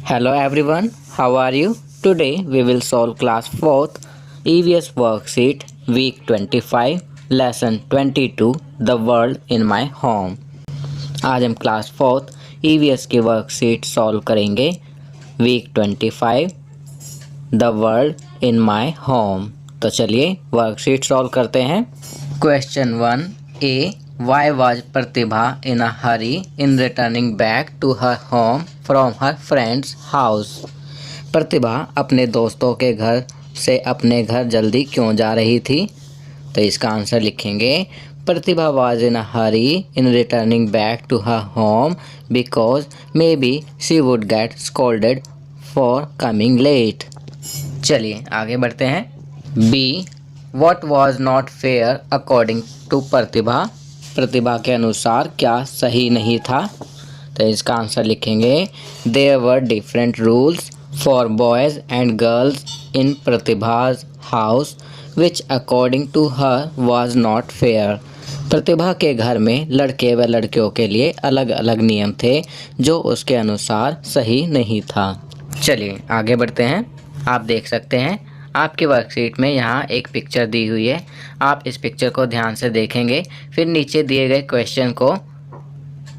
Hello everyone, how are you? Today we will solve class 4th EVS worksheet week 25 lesson 22 The World in My Home। आज हम class 4th EVS की worksheet solve करेंगे week 25 the world in my home. तो चलिए worksheet solve करते हैं। Question 1 a Why was Pratibha in a hurry in returning back to her home from her friend's house? प्रतिभा अपने दोस्तों के घर से अपने घर जल्दी क्यों जा रही थी? तो इसका आंसर लिखेंगे प्रतिभा was in a hurry in returning back to her home because maybe she would get scolded for coming late। चलिए आगे बढ़ते हैं। B What was not fair according to प्रतिभा? प्रतिभा के अनुसार क्या सही नहीं था? तो इसका आंसर लिखेंगे There were different rules for boys and girls in प्रतिभा's house which according to her was not fair। प्रतिभा के घर में लड़के व लड़कियों के लिए अलग अलग नियम थे जो उसके अनुसार सही नहीं था। चलिए आगे बढ़ते हैं। आप देख सकते हैं आपकी वर्कशीट में यहाँ एक पिक्चर दी हुई है। आप इस पिक्चर को ध्यान से देखेंगे, फिर नीचे दिए गए क्वेश्चन को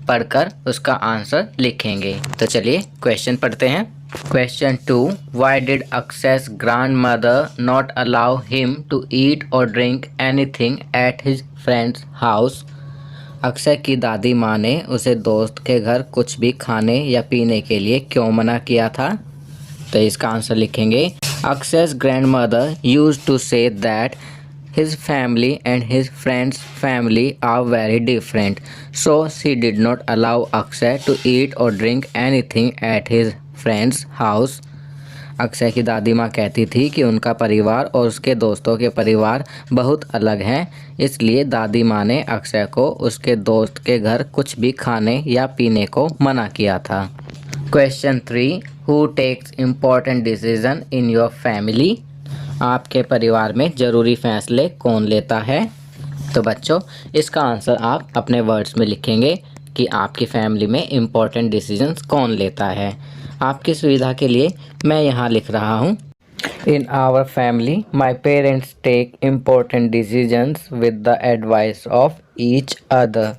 पढ़कर उसका आंसर लिखेंगे। तो चलिए क्वेश्चन पढ़ते हैं। Question 2 Why did Akshay's grandmother not allow him to eat or drink anything at his friend's house? Akshay की दादी माँ ने उसे दोस्त के घर कुछ भी खाने या पीने के लिए क्यों मना किया था? तो इसका आंसर लिखेंगे Akshay's grandmother used to say that his family and his friend's family are very different, so she did not allow Akshay to eat or drink anything at his friend's house। Akshay की दादी माँ कहती थी कि उनका परिवार और उसके दोस्तों के परिवार बहुत अलग हैं, इसलिए दादी माँ ने अक्षय को उसके दोस्त के घर कुछ भी खाने या पीने को मना किया था। Question 3 Who takes important decision in your family? आपके परिवार में ज़रूरी फैसले कौन लेता है? तो बच्चों इसका आंसर आप अपने वर्ड्स में लिखेंगे कि आपकी फैमिली में इम्पोर्टेंट डिसीजंस कौन लेता है। आपकी सुविधा के लिए मैं यहाँ लिख रहा हूँ In our family, my parents take important decisions with the advice of each other।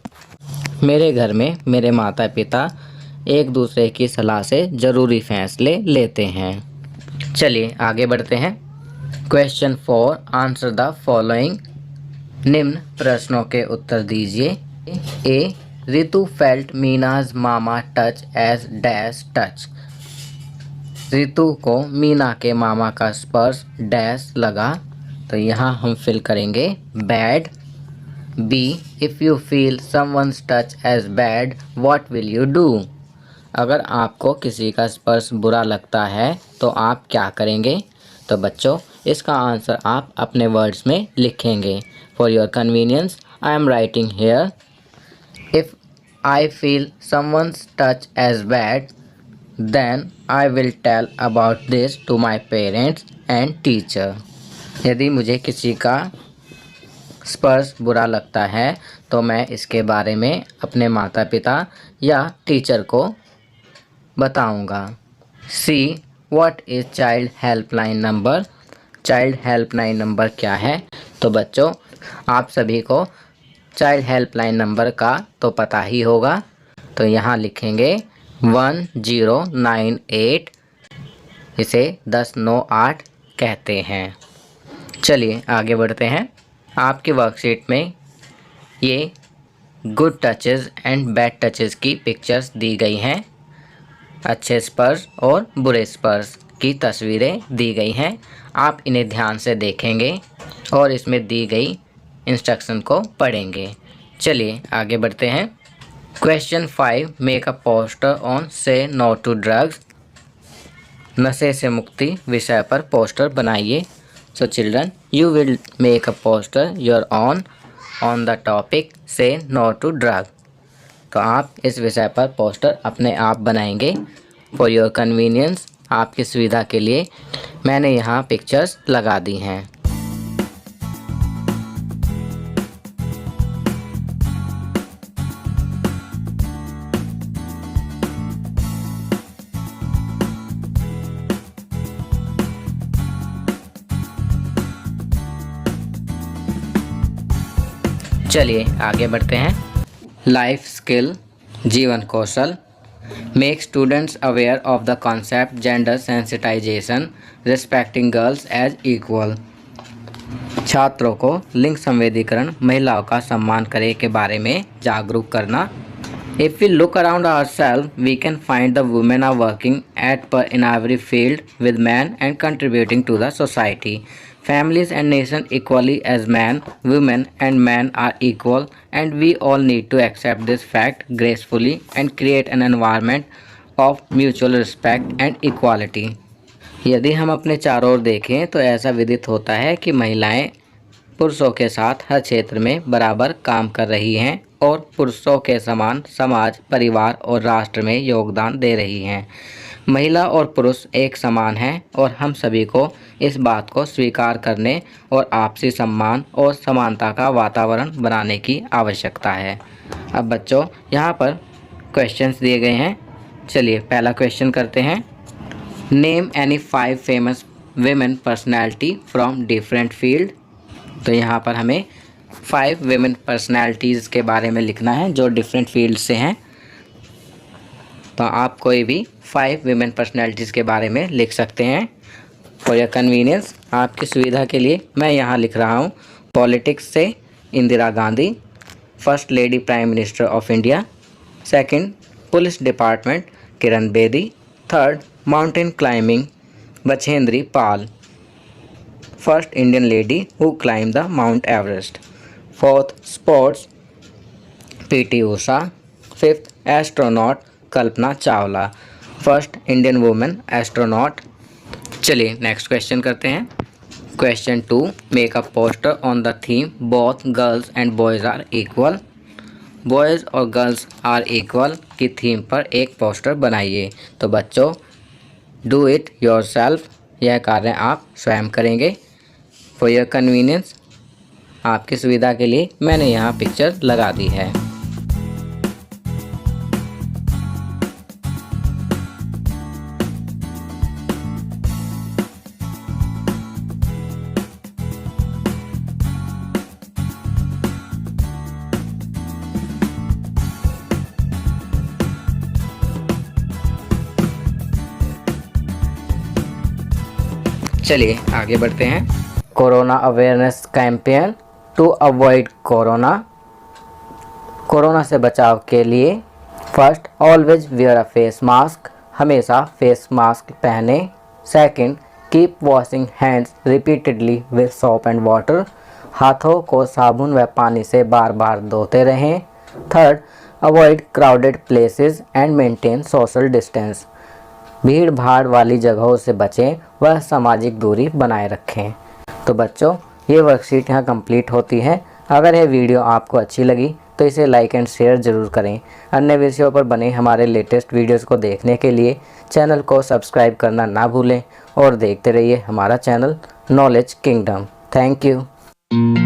मेरे घर में मेरे माता पिता एक दूसरे की सलाह से ज़रूरी फैसले लेते हैं। चलिए आगे बढ़ते हैं। Question 4 answer the following. निम्न प्रश्नों के उत्तर दीजिए। ए रितु फेल्ट मीनाज मामा touch as dash touch. Ritu को मीना के मामा का स्पर्श डैश लगा, तो यहाँ हम फिल करेंगे bad. B if you feel someone's touch as bad what will you do? अगर आपको किसी का स्पर्श बुरा लगता है तो आप क्या करेंगे? तो बच्चों इसका आंसर आप अपने वर्ड्स में लिखेंगे। For your convenience I am writing here if I feel someone's touch as bad then I will tell about this to my parents and teacher. यदि मुझे किसी का स्पर्श बुरा लगता है तो मैं इसके बारे में अपने माता पिता या टीचर को बताऊंगा। See what is child helpline number? Child helpline number क्या है? तो बच्चों आप सभी को चाइल्ड हेल्पलाइन नंबर का तो पता ही होगा, तो यहाँ लिखेंगे 1098। इसे 1098 कहते हैं। चलिए आगे बढ़ते हैं। आपकी वर्कशीट में ये good touches and bad touches की पिक्चर्स दी गई हैं। अच्छे स्पर्श और बुरे स्पर्श की तस्वीरें दी गई हैं। आप इन्हें ध्यान से देखेंगे और इसमें दी गई इंस्ट्रक्शन को पढ़ेंगे। चलिए आगे बढ़ते हैं। Question 5 make a poster on से नो टू ड्रग्स। नशे से मुक्ति विषय पर पोस्टर बनाइए। So children you will make a poster your on the topic से नो टू ड्रग। तो आप इस विषय पर पोस्टर अपने आप बनाएंगे। फॉर योर कन्वीनियंस आपकी सुविधा के लिए मैंने यहाँ पिक्चर्स लगा दी हैं। चलिए आगे बढ़ते हैं। लाइफ स्किल, जीवन कौशल। Make students aware of the concept gender sensitisation, respecting girls as equal. छात्रों को लिंग संवेदीकरण, महिलाओं का सम्मान करे के बारे में जागरूक करना। If we look around ourselves, we can find the women are working in every field with men and contributing to the society. Families and nation equally as men, women and men are equal, and we all need to accept this fact gracefully and create an environment of mutual respect and equality. यदि हम अपने चारों ओर देखें तो ऐसा विदित होता है कि महिलाएं पुरुषों के साथ हर क्षेत्र में बराबर काम कर रही हैं और पुरुषों के समान समाज, परिवार और राष्ट्र में योगदान दे रही हैं। महिला और पुरुष एक समान हैं और हम सभी को इस बात को स्वीकार करने और आपसी सम्मान और समानता का वातावरण बनाने की आवश्यकता है। अब बच्चों यहाँ पर क्वेश्चंस दिए गए हैं। चलिए पहला क्वेश्चन करते हैं। Name any 5 famous women personality from different field. तो यहाँ पर हमें 5 वेमेन पर्सनैलिटीज़ के बारे में लिखना है जो डिफरेंट फील्ड से हैं। तो आप कोई भी 5 वेमेन पर्सनैलिटीज़ के बारे में लिख सकते हैं। फॉर योर कन्वीनियंस, आपकी सुविधा के लिए मैं यहाँ लिख रहा हूँ। पॉलिटिक्स से Indira Gandhi, first lady prime minister of India. Second, police department Kiran Bedi. Third, mountain climbing Bachendri Pal, first Indian lady who climb the mount Everest. Fourth, sports PT Usha. Fifth, astronaut Kalpana Chawla, first Indian women astronaut. चलिए नेक्स्ट क्वेश्चन करते हैं। Question 2, make a poster on the theme both girls and boys are equal. Boys और girls are equal की theme पर एक poster बनाइए। तो बच्चों डू इट योरसेल्फ, यह कार्य आप स्वयं करेंगे। फॉर योर कन्वीनियंस, आपकी सुविधा के लिए मैंने यहाँ पिक्चर लगा दी है। चलिए आगे बढ़ते हैं। Corona awareness campaign to avoid corona. Corona से बचाव के लिए first, always wear a face mask, हमेशा फेस मास्क पहने। Second, keep washing hands repeatedly with soap and water, हाथों को साबुन व पानी से बार बार धोते रहें। Third, avoid crowded places and maintain social distance, भीड़ भाड़ वाली जगहों से बचें व सामाजिक दूरी बनाए रखें। तो बच्चों ये वर्कशीट यहाँ कंप्लीट होती है। अगर यह वीडियो आपको अच्छी लगी तो इसे लाइक एंड शेयर ज़रूर करें। अन्य विषयों पर बने हमारे लेटेस्ट वीडियोस को देखने के लिए चैनल को सब्सक्राइब करना ना भूलें और देखते रहिए हमारा channel knowledge kingdom. Thank you.